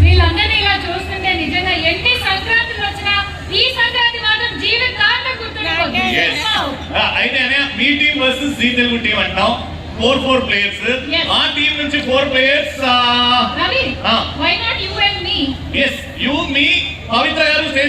వీళ్ళందరినీ ఇలా చూస్తుంటే నిజంగా ఎన్ని సంక్రాంతులు వచ్చినా ఈ సంక్రాంతి మాత్రం జీవితాంతం గుర్తుండిపోతుంది. అయితే మీ team versus Zee Telugu team అంటాం 4 players. ఆ టీం నుంచి 4 players. Ravi, why not you and me? Yes, you, me, పవిత్ర గారు